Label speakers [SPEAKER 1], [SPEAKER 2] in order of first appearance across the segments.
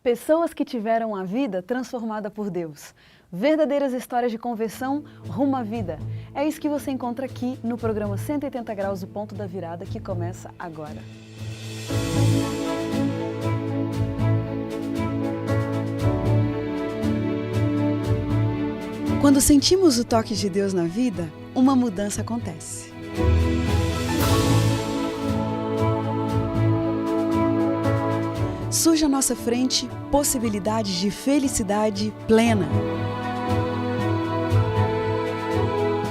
[SPEAKER 1] Pessoas que tiveram a vida transformada por Deus. Verdadeiras histórias de conversão rumo à vida. É isso que você encontra aqui no programa 180 Graus, o Ponto da Virada, que começa agora. Quando sentimos o toque de Deus na vida, uma mudança acontece. Surge à nossa frente possibilidades de felicidade plena.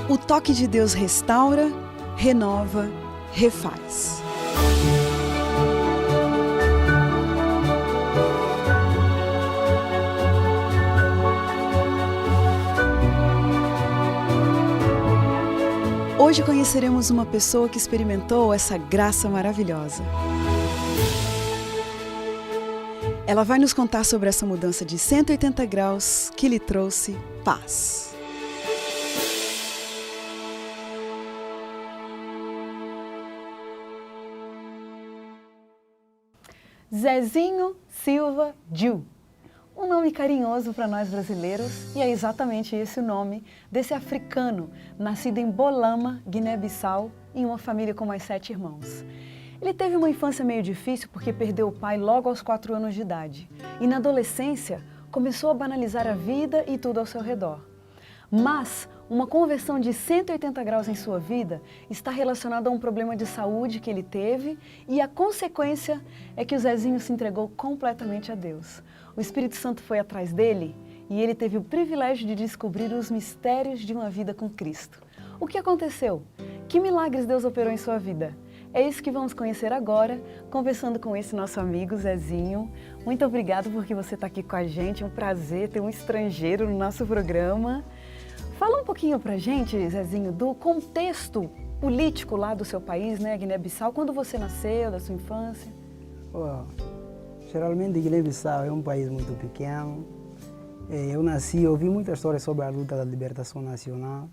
[SPEAKER 1] O toque de Deus restaura, renova, refaz. Hoje conheceremos uma pessoa que experimentou essa graça maravilhosa. Ela vai nos contar sobre essa mudança de 180 graus que lhe trouxe paz. Zezinho Silva Diu. Um nome carinhoso para nós brasileiros, e é exatamente esse o nome desse africano, nascido em Bolama, Guiné-Bissau, em uma família com mais 7 irmãos. Ele teve uma infância meio difícil porque perdeu o pai logo aos 4 anos de idade. E na adolescência, começou a banalizar a vida e tudo ao seu redor. Mas uma conversão de 180 graus em sua vida está relacionada a um problema de saúde que ele teve, e a consequência é que o Zezinho se entregou completamente a Deus. O Espírito Santo foi atrás dele e ele teve o privilégio de descobrir os mistérios de uma vida com Cristo. O que aconteceu? Que milagres Deus operou em sua vida? É isso que vamos conhecer agora, conversando com esse nosso amigo Zezinho. Muito obrigado porque você está aqui com a gente, é um prazer ter um estrangeiro no nosso programa. Fala um pouquinho pra gente, Zezinho, do contexto político lá do seu país, né, Guiné-Bissau, quando você nasceu, da sua infância.
[SPEAKER 2] Geralmente Guiné-Bissau é um país muito pequeno. Eu nasci, eu ouvi muitas histórias sobre a luta da libertação nacional.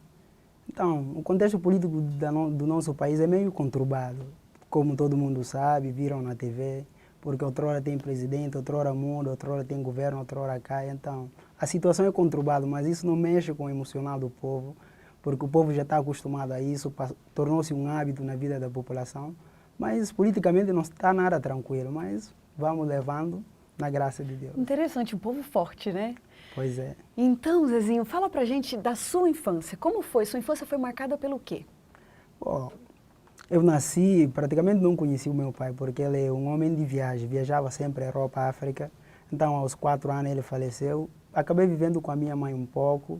[SPEAKER 2] Então, o contexto político do nosso país é meio conturbado. Como todo mundo sabe, viram na TV, porque outrora tem presidente, outrora muda, outrora tem governo, outrora cai. Então, a situação é conturbada, mas isso não mexe com o emocional do povo, porque o povo já está acostumado a isso, tornou-se um hábito na vida da população. Mas politicamente não está nada tranquilo, mas vamos levando na graça de Deus.
[SPEAKER 1] Interessante, um povo forte, né?
[SPEAKER 2] Pois é.
[SPEAKER 1] Então, Zezinho, fala pra gente da sua infância. Como foi? Sua infância foi marcada pelo quê?
[SPEAKER 2] Eu nasci, praticamente não conheci o meu pai, porque ele é um homem de viagem, viajava sempre Europa, África. Então, aos 4 anos ele faleceu. Acabei vivendo com a minha mãe um pouco,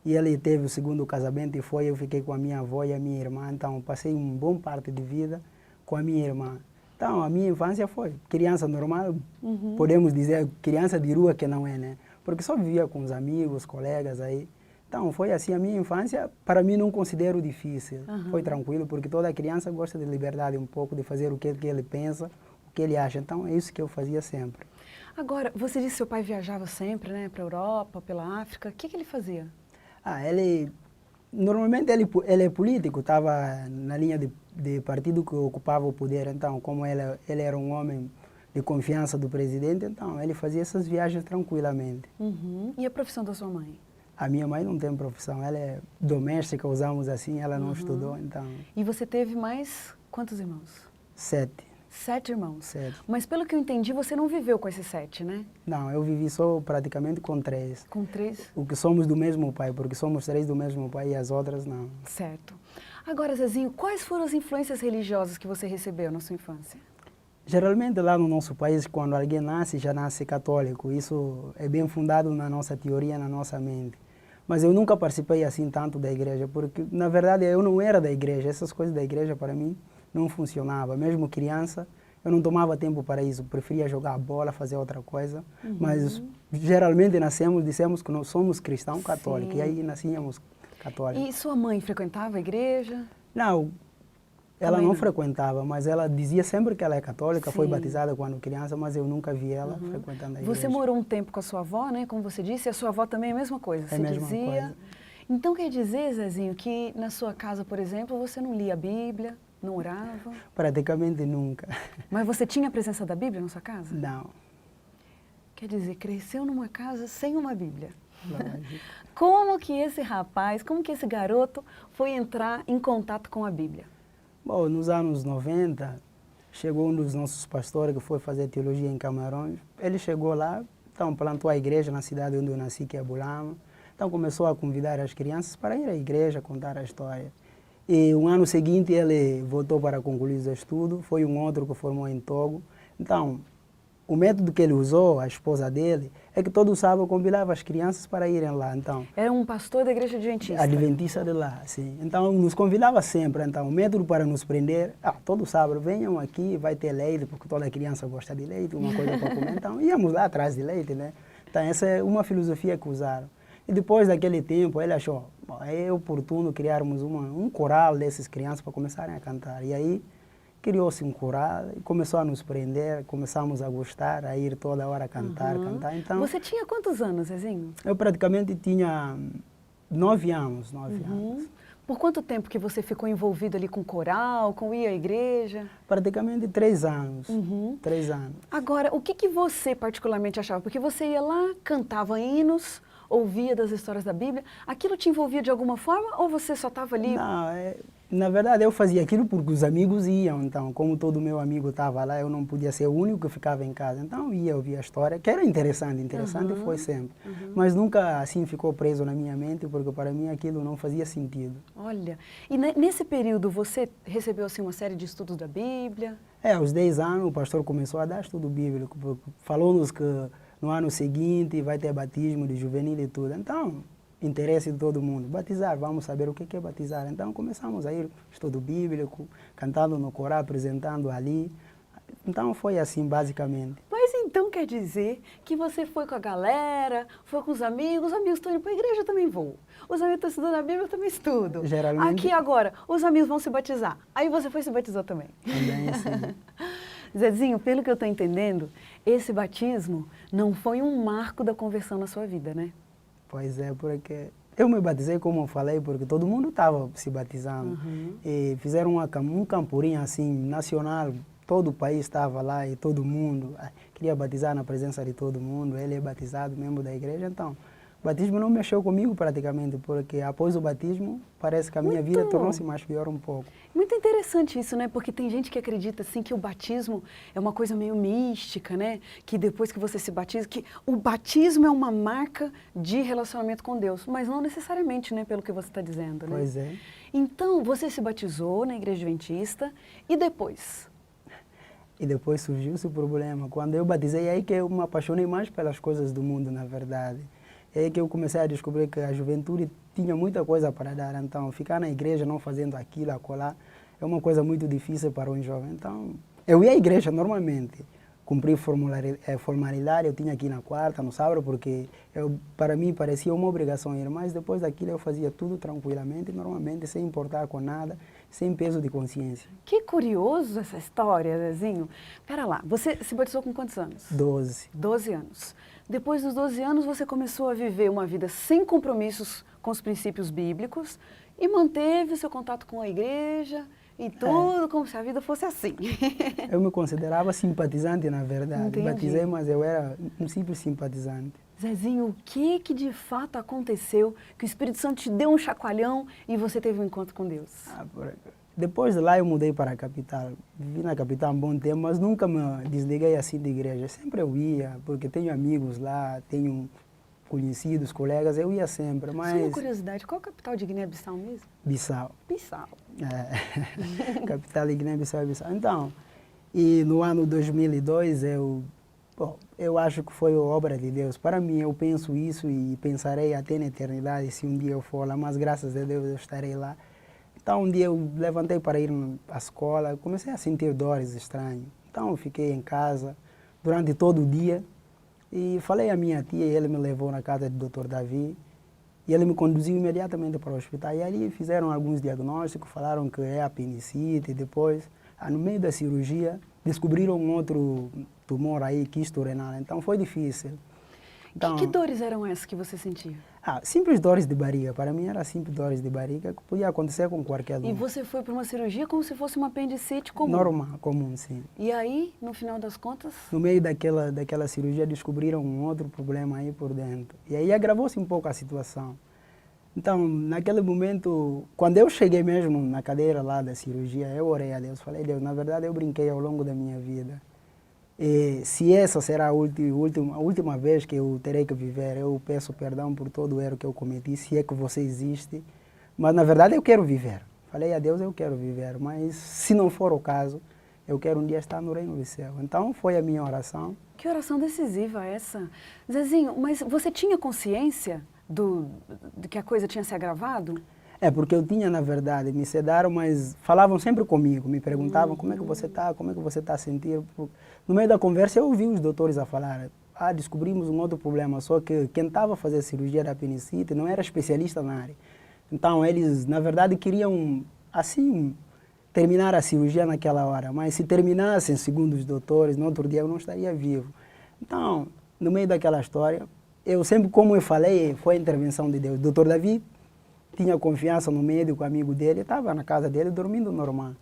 [SPEAKER 2] e ele teve o segundo casamento e eu fiquei com a minha avó e a minha irmã. Então, passei uma boa parte de vida com a minha irmã. Então, a minha infância foi criança normal, podemos dizer criança de rua que não é, né? Porque só vivia com os amigos, colegas aí. Então, foi assim a minha infância. Para mim, não considero difícil. Foi tranquilo, porque toda criança gosta de liberdade um pouco, de fazer o que ele pensa, o que ele acha. Então, é isso que eu fazia sempre.
[SPEAKER 1] Agora, você disse que seu pai viajava sempre, né? Para a Europa, pela África. O que ele fazia?
[SPEAKER 2] Normalmente ele é político, estava na linha de partido que ocupava o poder. Então, como ele era um homem de confiança do presidente, então ele fazia essas viagens tranquilamente.
[SPEAKER 1] E a profissão da sua mãe?
[SPEAKER 2] A minha mãe não tem profissão, ela é doméstica, usamos assim, ela não estudou, então...
[SPEAKER 1] E você teve mais quantos irmãos?
[SPEAKER 2] 7.
[SPEAKER 1] 7 irmãos?
[SPEAKER 2] 7.
[SPEAKER 1] Mas pelo que eu entendi, você não viveu com esses 7, né?
[SPEAKER 2] Não, eu vivi só praticamente com 3.
[SPEAKER 1] Com 3?
[SPEAKER 2] O que somos do mesmo pai, porque somos 3 do mesmo pai e as outras não.
[SPEAKER 1] Certo. Agora, Zezinho, quais foram as influências religiosas que você recebeu na sua infância?
[SPEAKER 2] Geralmente lá no nosso país, quando alguém nasce, já nasce católico. Isso é bem fundado na nossa teoria, na nossa mente. Mas eu nunca participei assim tanto da igreja, porque na verdade eu não era da igreja. Essas coisas da igreja para mim não funcionavam. Mesmo criança, eu não tomava tempo para isso. Preferia jogar bola, fazer outra coisa. Mas geralmente dissemos que nós somos cristãos católicos. E aí nascíamos católicos.
[SPEAKER 1] E sua mãe frequentava a igreja?
[SPEAKER 2] Não. Ela não frequentava, mas ela dizia sempre que ela é católica, foi
[SPEAKER 1] Sim.
[SPEAKER 2] batizada quando criança, mas eu nunca vi ela frequentando a igreja.
[SPEAKER 1] Você morou um tempo com a sua avó, né? Como você disse, e a sua avó também é a mesma coisa,
[SPEAKER 2] É
[SPEAKER 1] você
[SPEAKER 2] a mesma
[SPEAKER 1] dizia.
[SPEAKER 2] coisa.
[SPEAKER 1] Então quer dizer, Zezinho, que na sua casa, por exemplo, você não lia a Bíblia, não orava?
[SPEAKER 2] Praticamente nunca.
[SPEAKER 1] Mas você tinha a presença da Bíblia na sua casa?
[SPEAKER 2] Não.
[SPEAKER 1] Quer dizer, cresceu numa casa sem uma Bíblia.
[SPEAKER 2] Lógico.
[SPEAKER 1] Como que esse rapaz, como que esse garoto foi entrar em contato com a Bíblia?
[SPEAKER 2] Bom, nos anos 90, chegou um dos nossos pastores que foi fazer teologia em Camarões. Ele chegou lá, então plantou a igreja na cidade onde eu nasci, que é Bulama. Então começou a convidar as crianças para ir à igreja, contar a história. E um ano seguinte ele voltou para concluir os estudos, foi um outro que formou em Togo. Então, o método que ele usou, a esposa dele, é que todo sábado convidava as crianças para irem lá. Então,
[SPEAKER 1] Era um pastor da igreja adventista.
[SPEAKER 2] adventista de lá, sim. Então, nos convidava sempre. Então, o método para nos prender, todo sábado venham aqui, vai ter leite, porque toda criança gosta de leite, uma coisa para comer. Então, íamos lá atrás de leite, né? Então, essa é uma filosofia que usaram. E depois daquele tempo, ele achou, bom, é oportuno criarmos um coral dessas crianças para começarem a cantar. E aí, criou-se um coral e começou a nos prender, começamos a gostar, a ir toda hora cantar, cantar. Então,
[SPEAKER 1] Você tinha quantos anos, Zezinho?
[SPEAKER 2] eu praticamente tinha 9 anos, 9 anos.
[SPEAKER 1] Por quanto tempo que você ficou envolvido ali com coral, com ir à igreja?
[SPEAKER 2] Praticamente 3 anos. 3 anos.
[SPEAKER 1] Agora, o que que você particularmente achava? Porque você ia lá, cantava hinos, ouvia das histórias da Bíblia. Aquilo te envolvia de alguma forma ou você só estava ali?
[SPEAKER 2] Não, na verdade eu fazia aquilo porque os amigos iam, então como todo meu amigo estava lá, eu não podia ser o único que ficava em casa, então eu ia ouvir a história, que era interessante foi sempre, mas nunca assim ficou preso na minha mente, porque para mim aquilo não fazia sentido.
[SPEAKER 1] Olha, e nesse período você recebeu assim uma série de estudos da Bíblia?
[SPEAKER 2] Aos 10 anos o pastor começou a dar estudo bíblico, falou-nos que no ano seguinte vai ter batismo de juvenil e tudo, então interesse de todo mundo. Batizar, vamos saber o que é batizar. Então começamos a ir estudo bíblico, cantando no coral, apresentando ali. Então foi assim basicamente.
[SPEAKER 1] Mas então quer dizer que você foi com a galera, foi com os amigos estão indo para a igreja, eu também vou. Os amigos estão estudando a Bíblia, eu também estudo.
[SPEAKER 2] Geralmente.
[SPEAKER 1] Aqui agora, os amigos vão se batizar. Aí você foi e se batizou também.
[SPEAKER 2] Também sim.
[SPEAKER 1] Zezinho, pelo que eu estou entendendo, esse batismo não foi um marco da conversão na sua vida, né?
[SPEAKER 2] Pois é, porque eu me batizei, como eu falei, porque todo mundo estava se batizando. E fizeram um campurim assim, nacional, todo o país estava lá e todo mundo queria batizar na presença de todo mundo. Ele é batizado, membro da igreja, então o batismo não mexeu comigo praticamente, porque após o batismo parece que a minha vida tornou-se mais pior um pouco.
[SPEAKER 1] Muito interessante isso, né? Porque tem gente que acredita assim que o batismo é uma coisa meio mística, né? Que depois que você se batiza, que o batismo é uma marca de relacionamento com Deus, mas não necessariamente, né? Pelo que você está dizendo, né?
[SPEAKER 2] Pois é.
[SPEAKER 1] Então, você se batizou na igreja adventista e depois?
[SPEAKER 2] E depois surgiu-se o problema. Quando eu batizei, é aí que eu me apaixonei mais pelas coisas do mundo, na verdade. É aí que eu comecei a descobrir que a juventude tinha muita coisa para dar. Então, ficar na igreja não fazendo aquilo, acolá, é uma coisa muito difícil para um jovem. Então, eu ia à igreja normalmente, cumpri formalidade, eu tinha aqui na quarta, no sábado, porque para mim parecia uma obrigação ir, mas depois daquilo eu fazia tudo tranquilamente, normalmente, sem importar com nada, sem peso de consciência.
[SPEAKER 1] Que curioso essa história, Zezinho. Pera lá, você se batizou com quantos anos?
[SPEAKER 2] 12.
[SPEAKER 1] 12 anos. Depois dos 12 anos, você começou a viver uma vida sem compromissos com os princípios bíblicos e manteve o seu contato com a igreja e tudo como se a vida fosse assim.
[SPEAKER 2] Eu me considerava simpatizante, na verdade.
[SPEAKER 1] Entendi.
[SPEAKER 2] Batizei, mas eu era um simples simpatizante.
[SPEAKER 1] Zezinho, o que de fato aconteceu que o Espírito Santo te deu um chacoalhão e você teve um encontro com Deus?
[SPEAKER 2] Depois de lá eu mudei para a capital. Vivi na capital um bom tempo, mas nunca me desliguei assim de igreja. Sempre eu ia, porque tenho amigos lá, tenho conhecidos, colegas, eu ia sempre. Mas...
[SPEAKER 1] Só uma curiosidade, qual a capital de Guiné-Bissau mesmo?
[SPEAKER 2] Bissau.
[SPEAKER 1] Bissau.
[SPEAKER 2] Capital de Guiné-Bissau é Bissau. Então, e no ano 2002 eu acho que foi obra de Deus. Para mim, eu penso isso e pensarei até na eternidade se um dia eu for lá, mas graças a Deus eu estarei lá. Então, um dia eu levantei para ir à escola, comecei a sentir dores estranhas. Então, eu fiquei em casa durante todo o dia e falei à minha tia e ele me levou na casa do Dr. Davi e ele me conduziu imediatamente para o hospital. E ali fizeram alguns diagnósticos, falaram que é apendicite e depois, no meio da cirurgia, descobriram um outro tumor aí, quisto renal. Então, foi difícil.
[SPEAKER 1] Que dores eram essas que você sentia?
[SPEAKER 2] Simples dores de barriga. Para mim era simples dores de barriga que podia acontecer com qualquer um.
[SPEAKER 1] E você foi para uma cirurgia como se fosse uma apendicite comum?
[SPEAKER 2] Normal, comum, sim.
[SPEAKER 1] E aí, no final das contas?
[SPEAKER 2] No meio daquela cirurgia descobriram um outro problema aí por dentro. E aí agravou-se um pouco a situação. Então, naquele momento, quando eu cheguei mesmo na cadeira lá da cirurgia, eu orei a Deus. Falei, Deus, na verdade eu brinquei ao longo da minha vida. E se essa será a última vez que eu terei que viver, eu peço perdão por todo o erro que eu cometi, se é que você existe. Mas na verdade eu quero viver. Falei a Deus, eu quero viver, mas se não for o caso, eu quero um dia estar no reino do céu. Então foi a minha oração.
[SPEAKER 1] Que oração decisiva essa. Zezinho, mas você tinha consciência de que a coisa tinha se agravado?
[SPEAKER 2] Porque eu tinha, na verdade, me sedaram, mas falavam sempre comigo, me perguntavam como é que você está, como é que você está a sentir. No meio da conversa eu ouvi os doutores a falar, descobrimos um outro problema, só que quem estava a fazer a cirurgia da apendicite não era especialista na área. Então eles, na verdade, queriam, assim, terminar a cirurgia naquela hora, mas se terminassem, segundo os doutores, no outro dia eu não estaria vivo. Então, no meio daquela história, eu sempre, como eu falei, foi a intervenção de Deus. O doutor Davi tinha confiança no médico, amigo dele, estava na casa dele dormindo normal.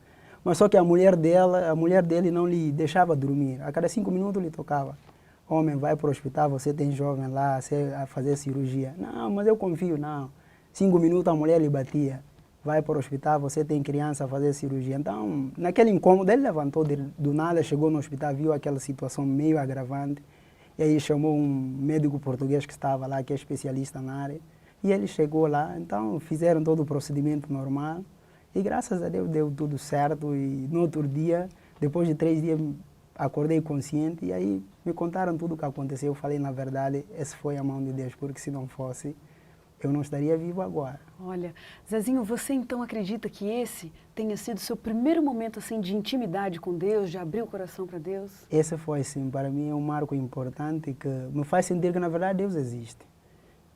[SPEAKER 2] Mas só que a mulher dele não lhe deixava dormir. A cada 5 minutos lhe tocava. Homem, vai para o hospital, você tem jovem lá a fazer cirurgia. Não, mas eu confio, não. 5 minutos a mulher lhe batia. Vai para o hospital, você tem criança a fazer cirurgia. Então, naquele incômodo, ele levantou do nada, chegou no hospital, viu aquela situação meio agravante. E aí chamou um médico português que estava lá, que é especialista na área. E ele chegou lá, então fizeram todo o procedimento normal. E graças a Deus deu tudo certo. E no outro dia, depois de 3 dias, acordei consciente. E aí me contaram tudo o que aconteceu. Eu falei, na verdade, essa foi a mão de Deus, porque se não fosse, eu não estaria vivo agora.
[SPEAKER 1] Olha, Zezinho, você então acredita que esse tenha sido o seu primeiro momento assim, de intimidade com Deus, de abrir o coração para Deus?
[SPEAKER 2] Esse foi, sim, para mim é um marco importante que me faz sentir que, na verdade, Deus existe.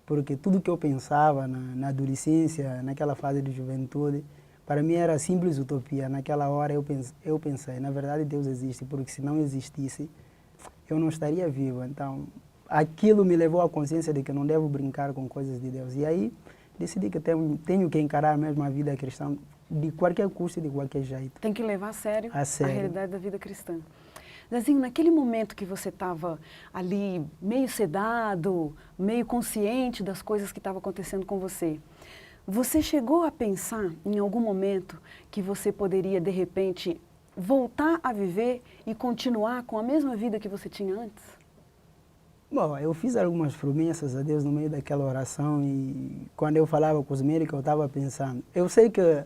[SPEAKER 2] Porque tudo que eu pensava na adolescência, naquela fase de juventude, para mim era simples utopia. Naquela hora eu pensei, na verdade Deus existe, porque se não existisse, eu não estaria vivo. Então, aquilo me levou à consciência de que não devo brincar com coisas de Deus. E aí, decidi que tenho que encarar mesmo a vida cristã de qualquer custo e de qualquer jeito.
[SPEAKER 1] Tem que levar a sério a realidade da vida cristã. Zezinho, naquele momento que você estava ali meio sedado, meio consciente das coisas que estavam acontecendo com você, você chegou a pensar em algum momento que você poderia, de repente, voltar a viver e continuar com a mesma vida que você tinha antes?
[SPEAKER 2] Bom, eu fiz algumas promessas a Deus no meio daquela oração e quando eu falava com os médicos eu estava pensando, eu sei que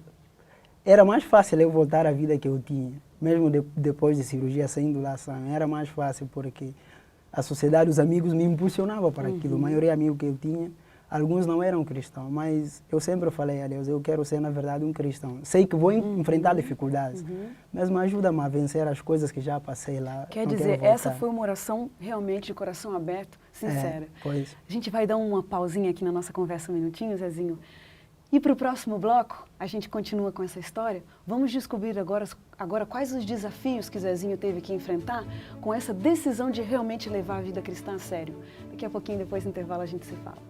[SPEAKER 2] era mais fácil eu voltar à vida que eu tinha. Mesmo depois de cirurgia, saindo lá, era mais fácil porque a sociedade, os amigos me impulsionavam para aquilo. A maioria de amigos que eu tinha, alguns não eram cristãos, mas eu sempre falei a Deus, eu quero ser, na verdade, um cristão. Sei que vou enfrentar dificuldades, mas me ajuda-me a vencer as coisas que já passei lá.
[SPEAKER 1] Quer dizer, essa foi uma oração realmente de coração aberto, sincera.
[SPEAKER 2] Pois.
[SPEAKER 1] A gente vai dar uma pausinha aqui na nossa conversa um minutinho, Zezinho. E para o próximo bloco, a gente continua com essa história. Vamos descobrir agora quais os desafios que Zezinho teve que enfrentar com essa decisão de realmente levar a vida cristã a sério. Daqui a pouquinho, depois do intervalo, a gente se fala.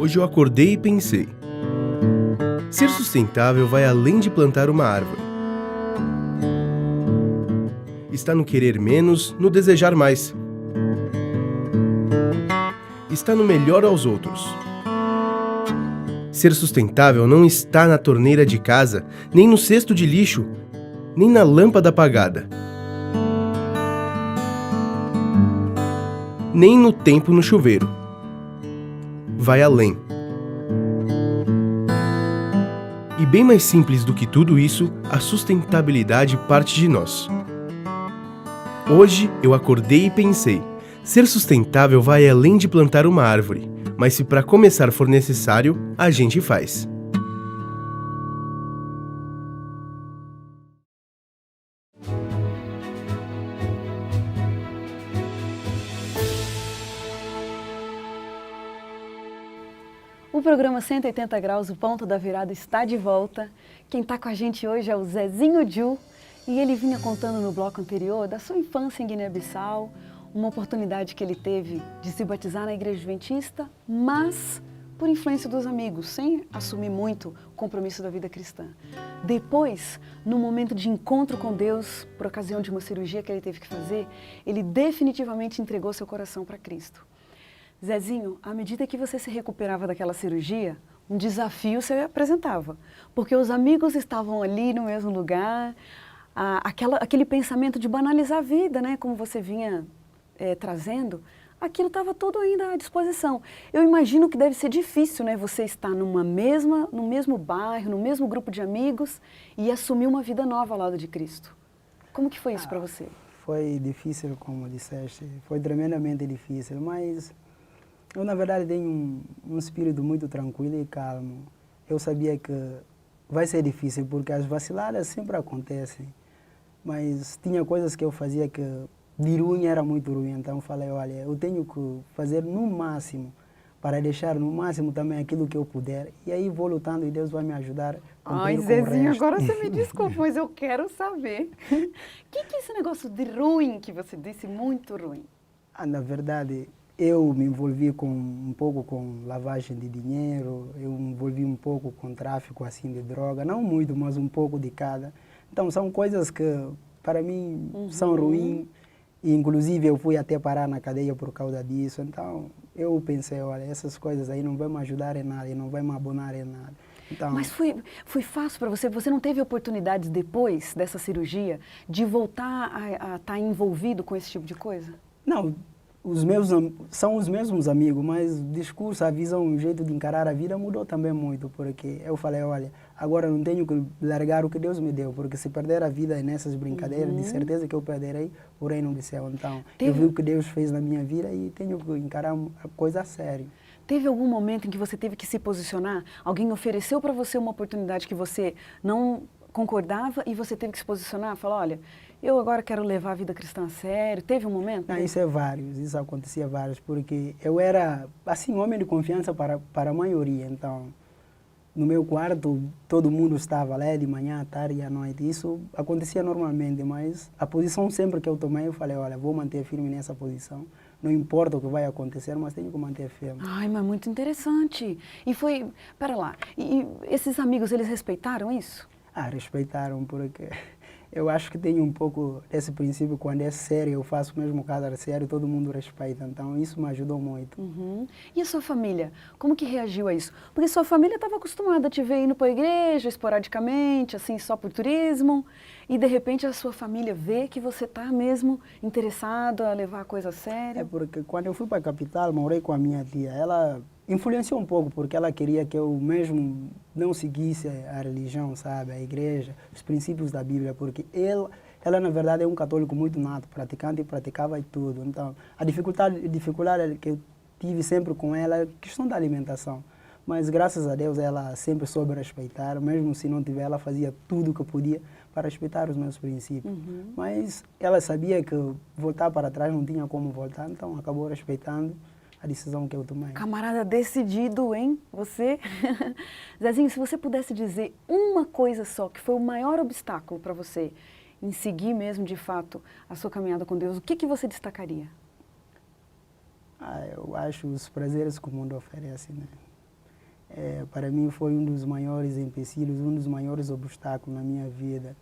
[SPEAKER 3] Hoje eu acordei e pensei: ser sustentável vai além de plantar uma árvore. Está no querer menos, no desejar mais. Está no melhor aos outros. Ser sustentável não está na torneira de casa, nem no cesto de lixo, nem na lâmpada apagada, nem no tempo no chuveiro. Vai além. E bem mais simples do que tudo isso, a sustentabilidade parte de nós. Hoje eu acordei e pensei: ser sustentável vai além de plantar uma árvore, mas se para começar for necessário, a gente faz.
[SPEAKER 1] O programa 180 Graus, o ponto da virada, está de volta. Quem está com a gente hoje é o Zezinho Ju, e ele vinha contando no bloco anterior da sua infância em Guiné-Bissau, uma oportunidade que ele teve de se batizar na igreja adventista, mas por influência dos amigos, sem assumir muito o compromisso da vida cristã. Depois, no momento de encontro com Deus, por ocasião de uma cirurgia que ele teve que fazer, ele definitivamente entregou seu coração para Cristo. Zezinho, à medida que você se recuperava daquela cirurgia, um desafio se apresentava, porque os amigos estavam ali no mesmo lugar, aquele pensamento de banalizar a vida, né, como você vinha trazendo, aquilo estava tudo ainda à disposição. Eu imagino que deve ser difícil, né, você estar no mesmo bairro, no mesmo grupo de amigos e assumir uma vida nova ao lado de Cristo. Como que foi isso para você?
[SPEAKER 2] Foi difícil, como disseste, foi tremendamente difícil, mas eu, na verdade, tenho um espírito muito tranquilo e calmo. Eu sabia que vai ser difícil, porque as vaciladas sempre acontecem. Mas tinha coisas que eu fazia que de ruim era muito ruim. Então, falei, olha, eu tenho que fazer no máximo, para deixar no máximo também aquilo que eu puder. E aí vou lutando e Deus vai me ajudar.
[SPEAKER 1] Ai, Zezinho, agora você me desculpa, mas eu quero saber. O que é esse negócio de ruim que você disse, muito ruim?
[SPEAKER 2] Na verdade, eu me envolvi um pouco com lavagem de dinheiro, eu me envolvi um pouco com tráfico assim de droga, não muito, mas um pouco de cada. Então são coisas que para mim são ruins, e inclusive eu fui até parar na cadeia por causa disso. Então eu pensei, olha, essas coisas aí não vão me ajudar em nada e não vão me abonar em nada. Então,
[SPEAKER 1] mas foi fácil para você? Você não teve oportunidades depois dessa cirurgia de voltar a estar envolvido com esse tipo de coisa?
[SPEAKER 2] Não. São os mesmos amigos, mas o discurso, a visão, o jeito de encarar a vida mudou também muito, porque eu falei, olha, agora não tenho que largar o que Deus me deu, porque se perder a vida nessas brincadeiras, de certeza que eu perderei o reino do céu. Então, eu vi o que Deus fez na minha vida e tenho que encarar a coisa a sério.
[SPEAKER 1] Teve algum momento em que você teve que se posicionar? Alguém ofereceu para você uma oportunidade que você não concordava e você teve que se posicionar? Falar, olha, eu agora quero levar a vida cristã a sério. Teve um momento?
[SPEAKER 2] Não, isso isso acontecia vários, porque eu era, assim, homem de confiança para a maioria. Então, no meu quarto, todo mundo estava lá de manhã, à tarde e à noite. Isso acontecia normalmente, mas a posição sempre que eu tomei, eu falei, olha, vou manter firme nessa posição. Não importa o que vai acontecer, mas tenho que manter firme.
[SPEAKER 1] Ai, mas muito interessante. E foi, pera lá, e esses amigos, eles respeitaram isso?
[SPEAKER 2] Respeitaram, porque eu acho que tenho um pouco desse princípio, quando é sério, eu faço mesmo caso sério, todo mundo respeita. Então, isso me ajudou muito.
[SPEAKER 1] E a sua família? Como que reagiu a isso? Porque sua família estava acostumada a te ver indo para a igreja, esporadicamente, assim, só por turismo, e de repente a sua família vê que você está mesmo interessado a levar a coisa a sério.
[SPEAKER 2] É porque quando eu fui para a capital, morei com a minha tia, ela influenciou um pouco, porque ela queria que eu mesmo não seguisse a religião, sabe, a igreja, os princípios da Bíblia, porque ela na verdade é um católico muito nato, praticante e praticava tudo. Então, a dificuldade que eu tive sempre com ela é a questão da alimentação. Mas graças a Deus ela sempre soube respeitar, mesmo se não tiver, ela fazia tudo o que podia para respeitar os meus princípios. Mas ela sabia que voltar para trás não tinha como voltar, então acabou respeitando a decisão que eu tomei.
[SPEAKER 1] Camarada decidido, hein? Você? Zezinho, se você pudesse dizer uma coisa só, que foi o maior obstáculo para você em seguir mesmo, de fato, a sua caminhada com Deus, o que você destacaria?
[SPEAKER 2] Eu acho os prazeres que o mundo oferece, né? Para mim foi um dos maiores empecilhos, um dos maiores obstáculos na minha vida.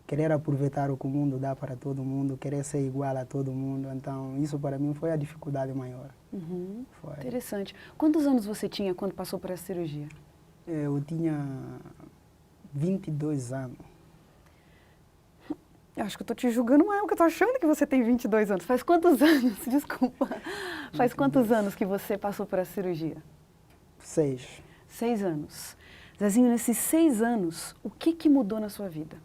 [SPEAKER 2] Querer aproveitar o que o mundo dá para todo mundo, querer ser igual a todo mundo. Então, isso para mim foi a dificuldade maior. Foi.
[SPEAKER 1] Interessante. Quantos anos você tinha quando passou por essa cirurgia?
[SPEAKER 2] Eu tinha 22 anos.
[SPEAKER 1] Eu acho que eu estou te julgando mais, porque eu estou achando que você tem 22 anos. Faz quantos anos, desculpa, faz quantos anos que você passou por essa cirurgia?
[SPEAKER 2] 6.
[SPEAKER 1] 6 anos. Zezinho, nesses 6 anos, o que mudou na sua vida?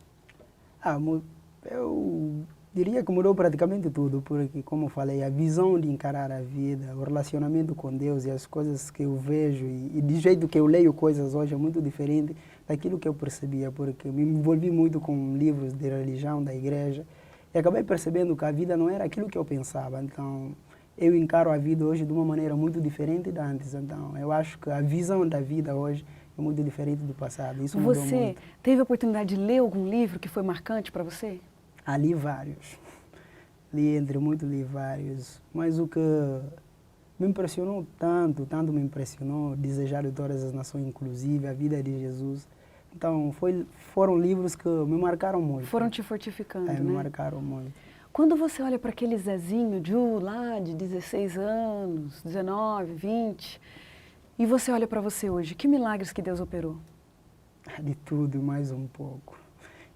[SPEAKER 2] Eu diria que mudou praticamente tudo, porque, como eu falei, a visão de encarar a vida, o relacionamento com Deus e as coisas que eu vejo e do jeito que eu leio coisas hoje é muito diferente daquilo que eu percebia, porque me envolvi muito com livros de religião, da igreja, e acabei percebendo que a vida não era aquilo que eu pensava. Então, eu encaro a vida hoje de uma maneira muito diferente da antes. Então, eu acho que a visão da vida hoje é muito diferente do passado. Isso mudou muito.
[SPEAKER 1] Você teve a oportunidade de ler algum livro que foi marcante para você?
[SPEAKER 2] Li vários. Li vários. Mas o que me impressionou tanto me impressionou, Desejar de Todas as Nações, inclusive, A Vida de Jesus. Então, foram livros que me marcaram muito.
[SPEAKER 1] Foram te fortificando, né?
[SPEAKER 2] Me marcaram muito.
[SPEAKER 1] Quando você olha para aquele Zezinho, lá de 16 anos, 19, 20, e você olha para você hoje, que milagres que Deus operou?
[SPEAKER 2] De tudo, mais um pouco.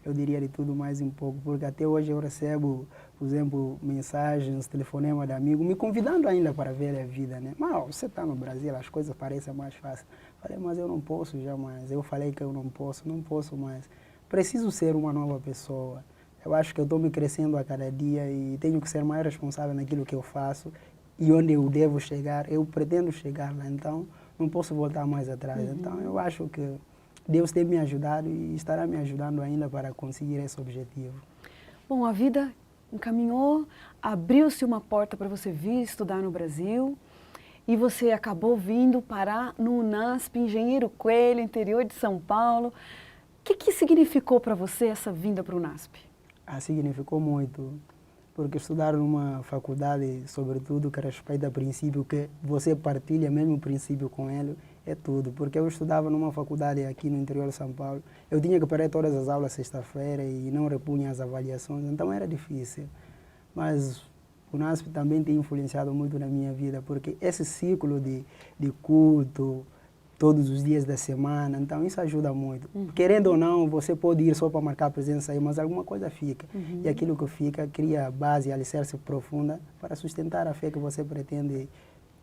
[SPEAKER 2] Eu diria de tudo mais um pouco, porque até hoje eu recebo, por exemplo, mensagens, telefonemas de amigos, me convidando ainda para ver a vida, né? Mas você está no Brasil, as coisas parecem mais fáceis. Falei, mas eu não posso jamais. Eu falei que eu não posso mais. Preciso ser uma nova pessoa. Eu acho que eu estou me crescendo a cada dia e tenho que ser mais responsável naquilo que eu faço e onde eu devo chegar. Eu pretendo chegar lá, então não posso voltar mais atrás. Então eu acho que Deus tem me ajudado e estará me ajudando ainda para conseguir esse objetivo.
[SPEAKER 1] Bom, a vida encaminhou, abriu-se uma porta para você vir estudar no Brasil e você acabou vindo parar no UNASP, Engenheiro Coelho, interior de São Paulo. O que significou para você essa vinda para o UNASP?
[SPEAKER 2] Significou muito, porque estudar numa faculdade, sobretudo, que respeita princípio, que você partilha mesmo o princípio com ele, é tudo. Porque eu estudava numa faculdade aqui no interior de São Paulo, eu tinha que perder todas as aulas sexta-feira e não repunha as avaliações, então era difícil. Mas o UNASP também tem influenciado muito na minha vida, porque esse ciclo de culto, todos os dias da semana, então isso ajuda muito. Querendo ou não, você pode ir só para marcar presença aí, mas alguma coisa fica. E aquilo que fica cria base, alicerce profunda para sustentar a fé que você pretende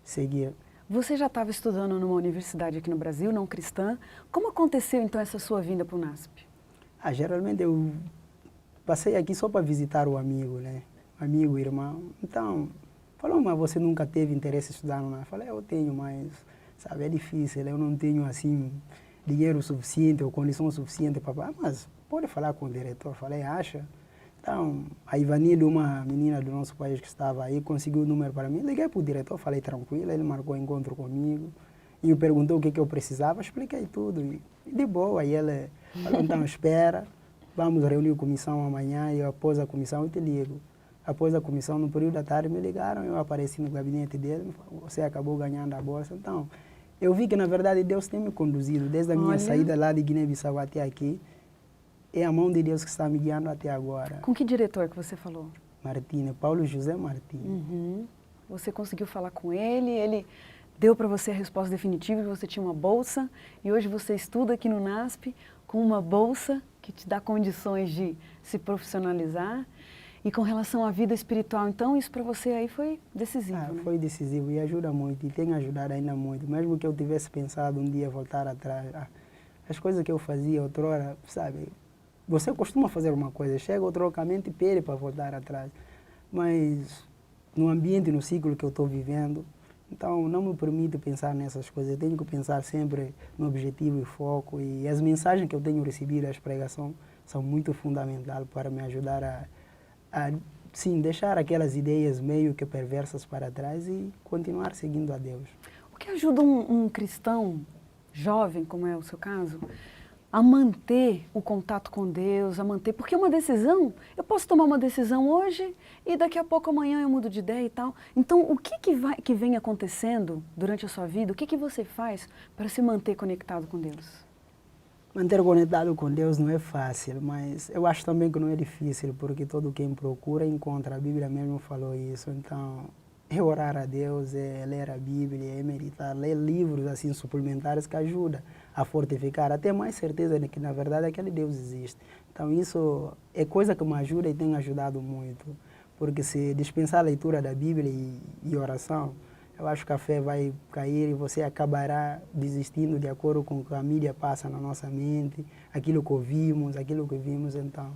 [SPEAKER 2] seguir.
[SPEAKER 1] Você já estava estudando numa universidade aqui no Brasil, não cristã. Como aconteceu então essa sua vinda para o UNASP?
[SPEAKER 2] Geralmente eu passei aqui só para visitar o amigo, né? Amigo, irmão. Então, falou, mas você nunca teve interesse em estudar no UNASP? Falei, eu tenho, mas sabe, é difícil, eu não tenho assim dinheiro suficiente ou condição suficiente para... mas pode falar com o diretor. Falei, acha? Então, a Ivanilda, uma menina do nosso país que estava aí, conseguiu o número para mim. Liguei para o diretor, falei tranquilo, ele marcou encontro comigo e me perguntou o que eu precisava, expliquei tudo. E de boa, e ele falou, então espera, vamos reunir a comissão amanhã e após a comissão eu te ligo. Após a comissão, no período da tarde, me ligaram, eu apareci no gabinete dele, me falaram, você acabou ganhando a bolsa. Então, eu vi que, na verdade, Deus tem me conduzido desde a minha saída lá de Guiné-Bissau até aqui. É a mão de Deus que está me guiando até agora.
[SPEAKER 1] Com que diretor que você falou?
[SPEAKER 2] Martins, Paulo José Martins.
[SPEAKER 1] Você conseguiu falar com ele deu para você a resposta definitiva que você tinha uma bolsa e hoje você estuda aqui no UNASP com uma bolsa que te dá condições de se profissionalizar. E com relação à vida espiritual, então, isso para você aí foi decisivo, né?
[SPEAKER 2] Foi decisivo e ajuda muito, e tem ajudado ainda muito. Mesmo que eu tivesse pensado um dia voltar atrás, as coisas que eu fazia outrora, sabe? Você costuma fazer uma coisa, chega outro locamento e pede para voltar atrás. Mas no ambiente, no ciclo que eu estou vivendo, então não me permite pensar nessas coisas. Eu tenho que pensar sempre no objetivo e foco. E as mensagens que eu tenho recebido, as pregações, são muito fundamentais para me ajudar a sim, deixar aquelas ideias meio que perversas para trás e continuar seguindo a Deus.
[SPEAKER 1] O que ajuda um cristão jovem, como é o seu caso, a manter o contato com Deus, a manter, porque uma decisão, eu posso tomar uma decisão hoje e daqui a pouco amanhã eu mudo de ideia e tal. Então, o que vem acontecendo durante a sua vida, o que você faz para se manter conectado com Deus?
[SPEAKER 2] Manter conectado com Deus não é fácil, mas eu acho também que não é difícil, porque todo quem procura encontra. A Bíblia mesmo falou isso. Então, é orar a Deus, é ler a Bíblia, é meditar, ler livros assim suplementares que ajudam a fortificar, a ter mais certeza de que na verdade aquele Deus existe. Então isso é coisa que me ajuda e tem ajudado muito, porque se dispensar a leitura da Bíblia e oração, eu acho que a fé vai cair e você acabará desistindo de acordo com o que a mídia passa na nossa mente, aquilo que ouvimos, aquilo que vimos. Então,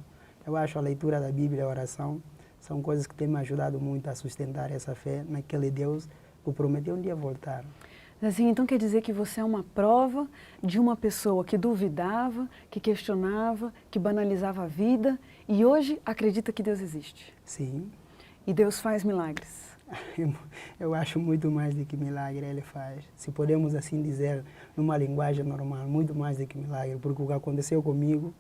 [SPEAKER 2] eu acho a leitura da Bíblia e a oração são coisas que têm me ajudado muito a sustentar essa fé naquele Deus que prometeu um dia voltar.
[SPEAKER 1] Assim, então quer dizer que você é uma prova de uma pessoa que duvidava, que questionava, que banalizava a vida e hoje acredita que Deus existe.
[SPEAKER 2] Sim.
[SPEAKER 1] E Deus faz milagres.
[SPEAKER 2] Eu acho muito mais do que milagre Ele faz. Se podemos assim dizer, numa linguagem normal, muito mais do que milagre, porque o que aconteceu comigo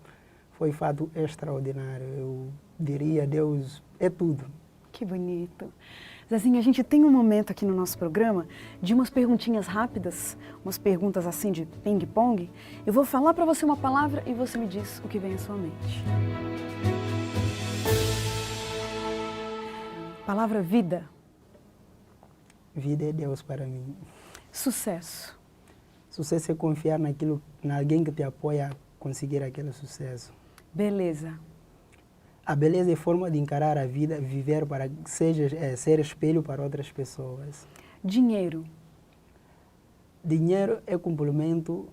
[SPEAKER 2] foi fato extraordinário. Eu diria, Deus é tudo.
[SPEAKER 1] Que bonito. Zezinho, a gente tem um momento aqui no nosso programa de umas perguntinhas rápidas, umas perguntas assim de ping-pong. Eu vou falar para você uma palavra e você me diz o que vem à sua mente. Palavra vida.
[SPEAKER 2] Vida é Deus para mim.
[SPEAKER 1] Sucesso.
[SPEAKER 2] Sucesso é confiar naquilo, em alguém que te apoia a conseguir aquele sucesso.
[SPEAKER 1] Beleza.
[SPEAKER 2] A beleza é forma de encarar a vida, viver para ser espelho para outras pessoas.
[SPEAKER 1] Dinheiro.
[SPEAKER 2] Dinheiro é complemento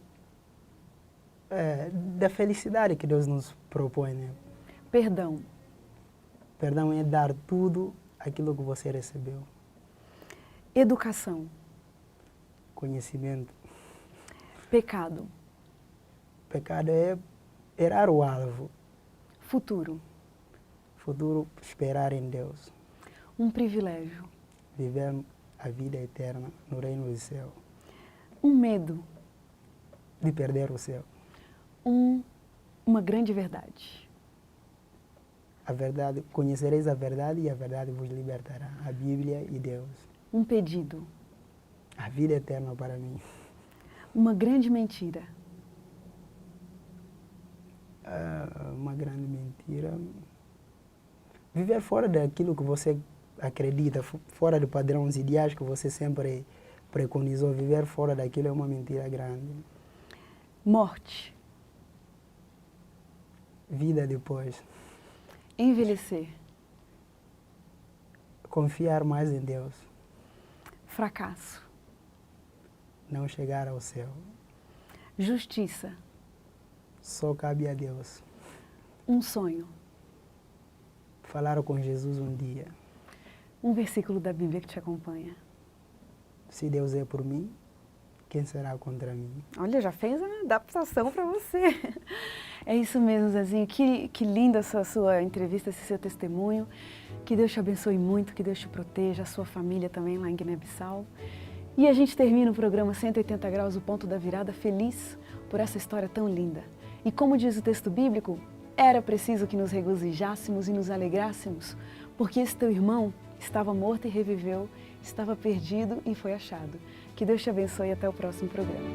[SPEAKER 2] da felicidade que Deus nos propõe. Né?
[SPEAKER 1] Perdão.
[SPEAKER 2] Perdão é dar tudo aquilo que você recebeu.
[SPEAKER 1] Educação.
[SPEAKER 2] Conhecimento.
[SPEAKER 1] Pecado.
[SPEAKER 2] Pecado é errar o alvo.
[SPEAKER 1] Futuro.
[SPEAKER 2] Futuro, esperar em Deus.
[SPEAKER 1] Um privilégio.
[SPEAKER 2] Viver a vida eterna no reino do céu.
[SPEAKER 1] Um medo.
[SPEAKER 2] De perder o céu.
[SPEAKER 1] Uma grande verdade.
[SPEAKER 2] A verdade, conhecereis a verdade e a verdade vos libertará. A Bíblia e Deus.
[SPEAKER 1] Um pedido.
[SPEAKER 2] A vida eterna para mim.
[SPEAKER 1] Uma grande mentira.
[SPEAKER 2] Uma grande mentira. Viver fora daquilo que você acredita, fora de padrões ideais que você sempre preconizou. Viver fora daquilo é uma mentira grande.
[SPEAKER 1] Morte.
[SPEAKER 2] Vida depois.
[SPEAKER 1] Envelhecer.
[SPEAKER 2] Confiar mais em Deus.
[SPEAKER 1] Fracasso.
[SPEAKER 2] Não chegar ao céu.
[SPEAKER 1] Justiça.
[SPEAKER 2] Só cabe a Deus.
[SPEAKER 1] Um sonho.
[SPEAKER 2] Falar com Jesus um dia.
[SPEAKER 1] Um versículo da Bíblia que te acompanha.
[SPEAKER 2] Se Deus é por mim, quem será contra mim?
[SPEAKER 1] Olha, já fez uma adaptação para você. É isso mesmo, Zezinho. Que linda essa sua entrevista, esse seu testemunho. Que Deus te abençoe muito, que Deus te proteja, a sua família também lá em Guiné-Bissau. E a gente termina o programa 180 Graus, o Ponto da Virada, feliz por essa história tão linda. E como diz o texto bíblico, era preciso que nos regozijássemos e nos alegrássemos, porque esse teu irmão estava morto e reviveu, estava perdido e foi achado. Que Deus te abençoe e até o próximo programa.